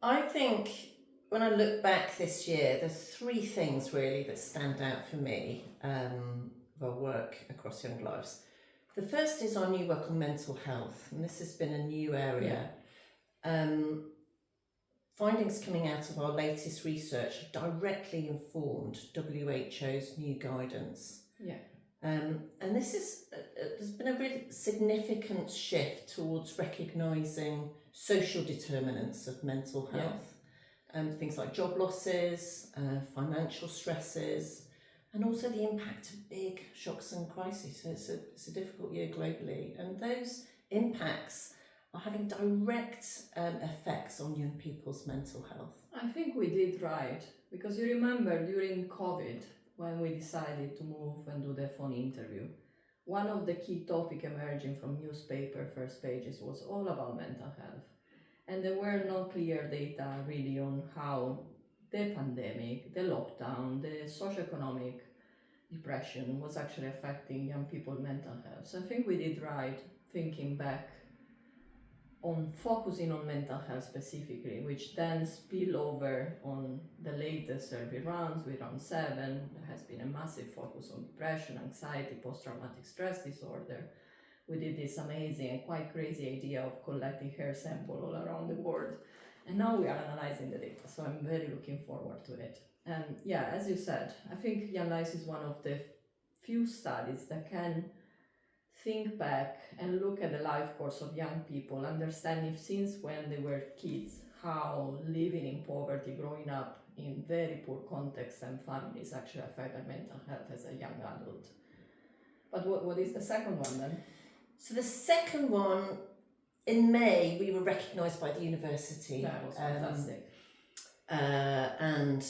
I think when I look back this year, there's three things really that stand out for me of our work across Young Lives. The first is our new work on mental health, and this has been a new area. Findings coming out of our latest research directly informed WHO's new guidance. And this is, there's been a really significant shift towards recognising social determinants of mental health. Things like job losses, financial stresses, and also the impact of big shocks and crises. So it's a difficult year globally, and those impacts are having direct effects on young people's mental health. I think we did right, because you remember during COVID, when we decided to move and do the phone interview, one of the key topics emerging from newspaper first pages was all about mental health. And there were no clear data really on how the pandemic, the lockdown, the socioeconomic depression was actually affecting young people's mental health. So I think we did right thinking back on focusing on mental health specifically, which then spill over on the latest survey rounds with round 7. There has been a massive focus on depression, anxiety, post-traumatic stress disorder. We did this amazing and quite crazy idea of collecting hair sample all around the world. And now we are analyzing the data, so I'm very looking forward to it. And yeah, as you said, I think Young Lives is one of the few studies that can think back and look at the life course of young people, understand if since when they were kids, how living in poverty, growing up in very poor contexts and families actually affect their mental health as a young adult. But what is the second one then? So the second one, in May, we were recognised by the university. That was fantastic. And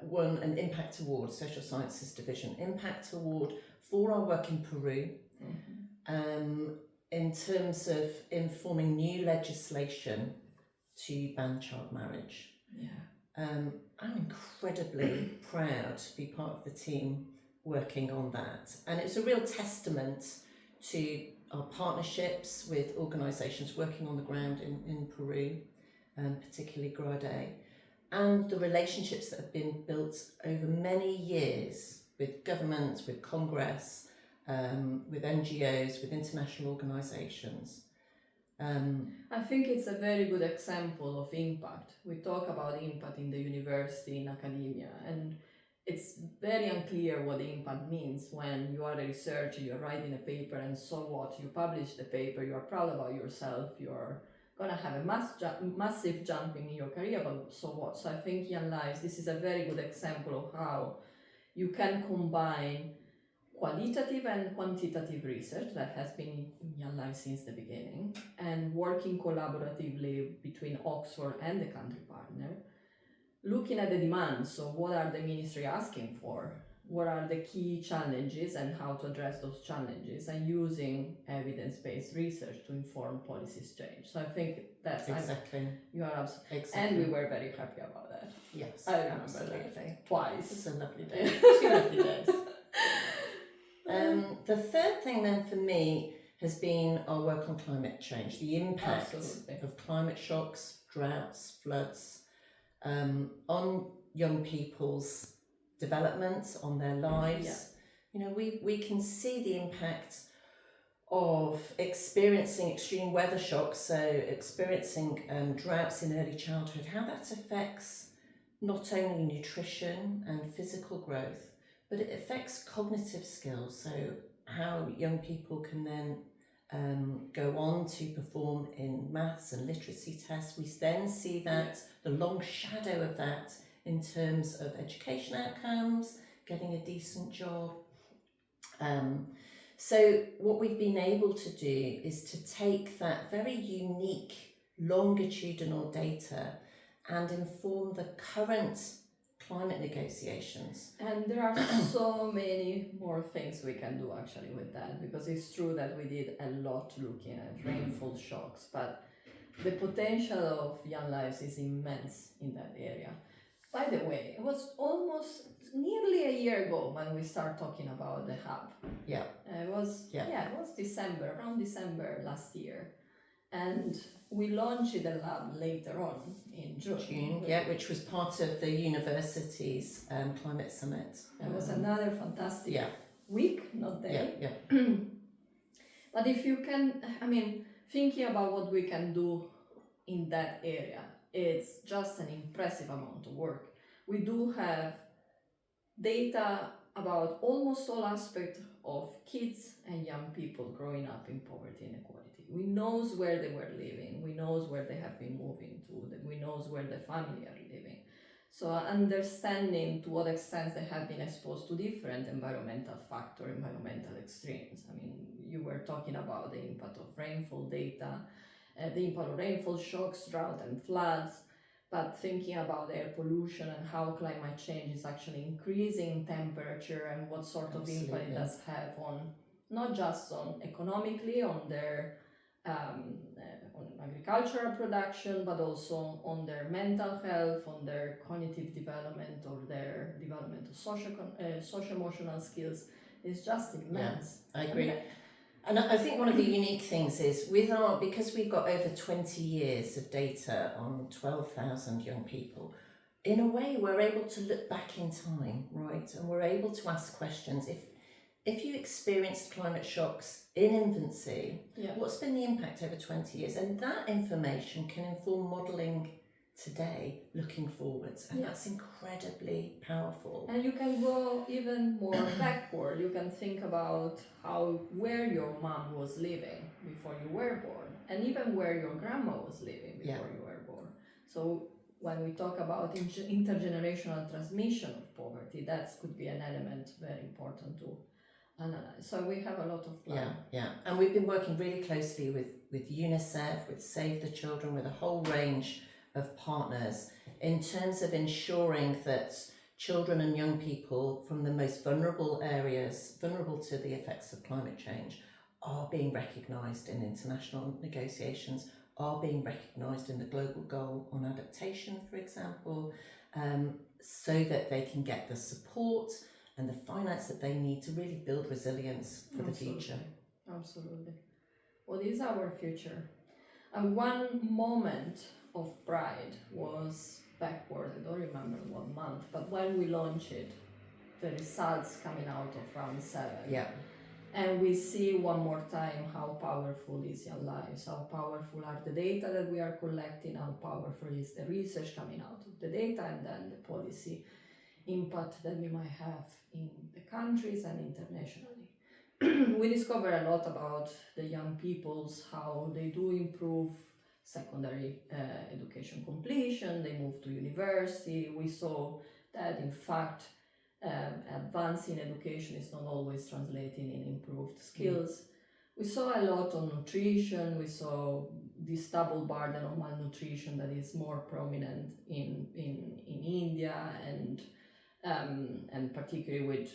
won an Impact Award, Social Sciences Division Impact Award for our work in Peru. In terms of informing new legislation to ban child marriage. I'm incredibly proud to be part of the team working on that, and it's a real testament to our partnerships with organisations working on the ground in Peru, particularly GRADE, and the relationships that have been built over many years with government, with Congress, with NGOs, with international organisations. I think it's a very good example of impact. We talk about impact in the university, in academia, and it's very unclear what impact means when you are a researcher, you're writing a paper, and so what? You publish the paper, you're proud about yourself, you're gonna have a massive jump in your career, but so what? So I think Young Lives, this is a very good example of how you can combine qualitative and quantitative research that has been in Young Lives since the beginning, and working collaboratively between Oxford and the country partner, looking at the demands. So what are the ministry asking for? What are the key challenges and how to address those challenges, and using evidence-based research to inform policies change. So I think that's exactly. You are absolutely. Exactly. And we were very happy about that. Yes, I remember absolutely. that day twice. It's a lovely day. 2 lovely days. The third thing then for me has been our work on climate change, the impact of climate shocks, droughts, floods, on young people's development, on their lives. You know, we can see the impact of experiencing extreme weather shocks, so experiencing droughts in early childhood, how that affects not only nutrition and physical growth, but it affects cognitive skills, so how young people can then go on to perform in maths and literacy tests. We then see that, the long shadow of that in terms of education outcomes, getting a decent job. So what we've been able to do is to take that very unique longitudinal data and inform the current climate negotiations. And there are so many more things we can do actually with that, because it's true that we did a lot looking at rainfall shocks, but the potential of Young Lives is immense in that area. By the way, it was almost nearly a year ago when we started talking about the hub. Yeah. It was December, around December last year. and we launched the lab later on in June. Yeah, which was part of the university's climate summit. It was another fantastic week, not day. Yeah. But if you can, thinking about what we can do in that area, it's just an impressive amount of work. We do have data about almost all aspects of kids and young people growing up in poverty and inequality. We know where they were living, we know where they have been moving to, we know where their family are living. So understanding to what extent they have been exposed to different environmental factors, environmental extremes. You were talking about the impact of rainfall data, the impact of rainfall shocks, drought and floods, but thinking about air pollution and how climate change is actually increasing temperature and what sort of impact it does have on, not just on economically, on their on agricultural production, but also on their mental health, on their cognitive development, or their development of social-emotional skills is just immense. Yeah, I agree. And I think one of the unique things is because we've got over 20 years of data on 12,000 young people, in a way we're able to look back in time, right? And we're able to ask questions. If you experienced climate shocks in infancy, what's been the impact over 20 years? And that information can inform modelling today, looking forwards, and that's incredibly powerful. And you can go even more backward. You can think about where your mom was living before you were born, and even where your grandma was living before you were born. So when we talk about intergenerational transmission of poverty, that could be an element very important to analyze. So we have a lot of plans. Yeah, and we've been working really closely with UNICEF, with Save the Children, with a whole range of partners in terms of ensuring that children and young people from the most vulnerable areas, vulnerable to the effects of climate change, are being recognised in international negotiations, are being recognised in the global goal on adaptation, for example, so that they can get the support and the finance that they need to really build resilience for the future. Absolutely. Well, this is our future. And one moment of pride was backward, I don't remember what month, but when we launched it, the results coming out of round 7. Yeah. And we see one more time how powerful is Young Lives, how powerful are the data that we are collecting, how powerful is the research coming out of the data, and then the policy impact that we might have in the countries and internationally. We discover a lot about the young peoples, how they do improve secondary education completion, they move to university. We saw that in fact advancing education is not always translating in improved skills. We saw a lot on nutrition. We saw this double burden of malnutrition that is more prominent in India, and particularly with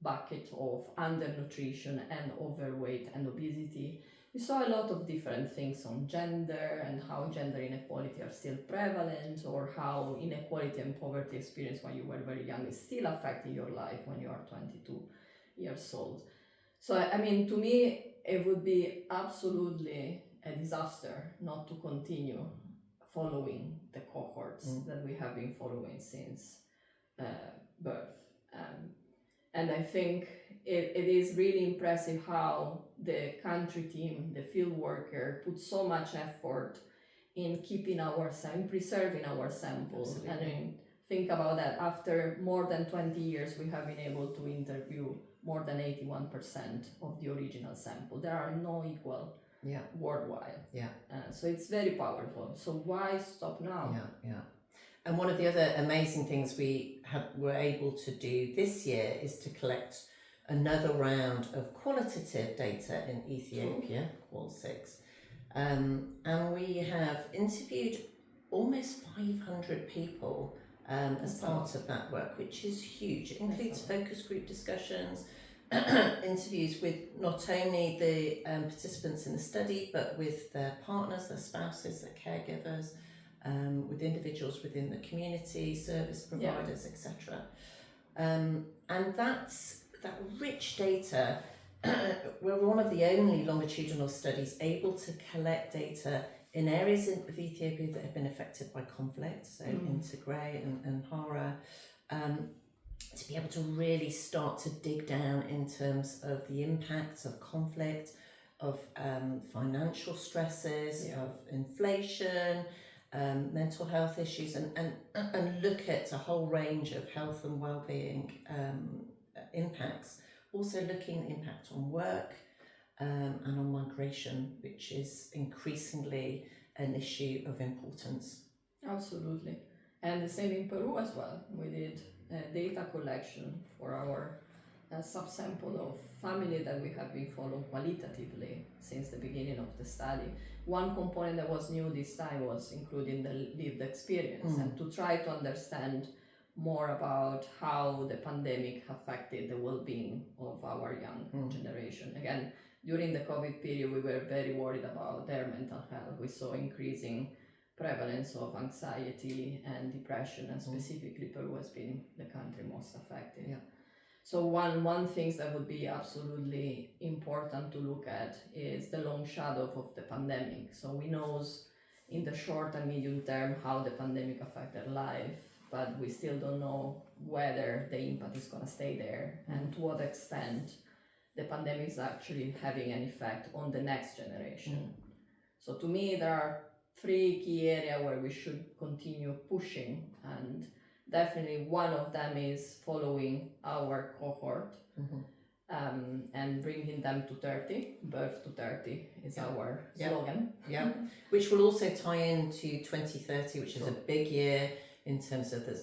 bucket of undernutrition and overweight and obesity. We saw a lot of different things on gender and how gender inequality are still prevalent, or how inequality and poverty experience when you were very young is still affecting your life when you are 22 years old. So, to me, it would be absolutely a disaster not to continue following the cohorts that we have been following since birth. And I think it is really impressive how the country team, the field worker, put so much effort in keeping preserving our samples. Absolutely. And think about that, after more than 20 years, we have been able to interview more than 81% of the original sample. There are no equal worldwide. So it's very powerful. So why stop now? Yeah. And one of the other amazing things were able to do this year is to collect another round of qualitative data in Ethiopia, Qual 6. And we have interviewed almost 500 people as part of that work, which is huge. It includes focus group discussions, interviews with not only the participants in the study, but with their partners, their spouses, their caregivers, with individuals within the community, service providers, etc. And that rich data we're one of the only longitudinal studies able to collect data in areas of Ethiopia that have been affected by conflict, so in Tigray and Hara, to be able to really start to dig down in terms of the impacts of conflict, of financial stresses, of inflation, mental health issues, and look at a whole range of health and well-being impacts. Also looking at the impact on work and on migration, which is increasingly an issue of importance. Absolutely. And the same in Peru as well. We did data collection for our subsample of family that we have been following qualitatively since the beginning of the study. One component that was new this time was including the lived experience and to try to understand more about how the pandemic affected the well-being of our young generation. Again, during the COVID period, we were very worried about their mental health. We saw increasing prevalence of anxiety and depression, and specifically Peru has been the country most affected. Yeah. So one thing that would be absolutely important to look at is the long shadow of the pandemic. So we know in the short and medium term how the pandemic affected life, but we still don't know whether the impact is going to stay there and to what extent the pandemic is actually having an effect on the next generation. So to me, there are 3 key areas where we should continue pushing, and definitely one of them is following our cohort and bringing them to 30. Birth to 30 is our slogan. Yeah, which will also tie into 2030, which is a big year in terms of the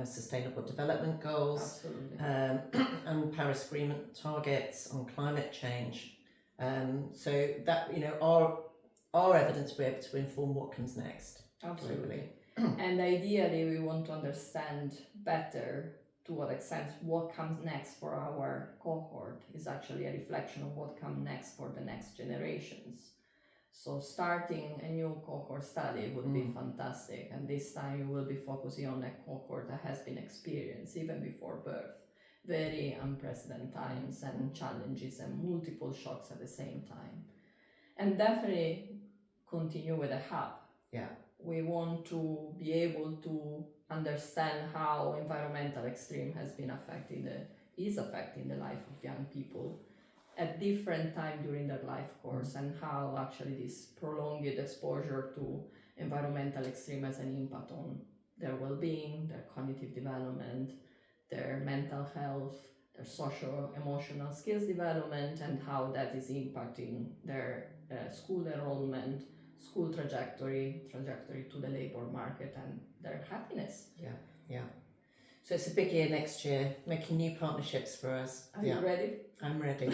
Sustainable Development Goals and Paris Agreement targets on climate change. So that, our evidence will be able to inform what comes next. Absolutely. And ideally, we want to understand better to what extent what comes next for our cohort is actually a reflection of what comes next for the next generations. So starting a new cohort study would be fantastic, and this time you will be focusing on a cohort that has been experienced even before birth. Very unprecedented times and challenges and multiple shocks at the same time. And definitely continue with a hub. Yeah. We want to be able to understand how environmental extreme is affecting the life of young people at different time during their life course, and how actually this prolonged exposure to environmental extreme has an impact on their well-being, their cognitive development, their mental health, their social emotional skills development, and how that is impacting their school enrollment, school trajectory to the labor market, and their happiness. Yeah. So it's a big year next year, making new partnerships for us. Are you ready? I'm ready.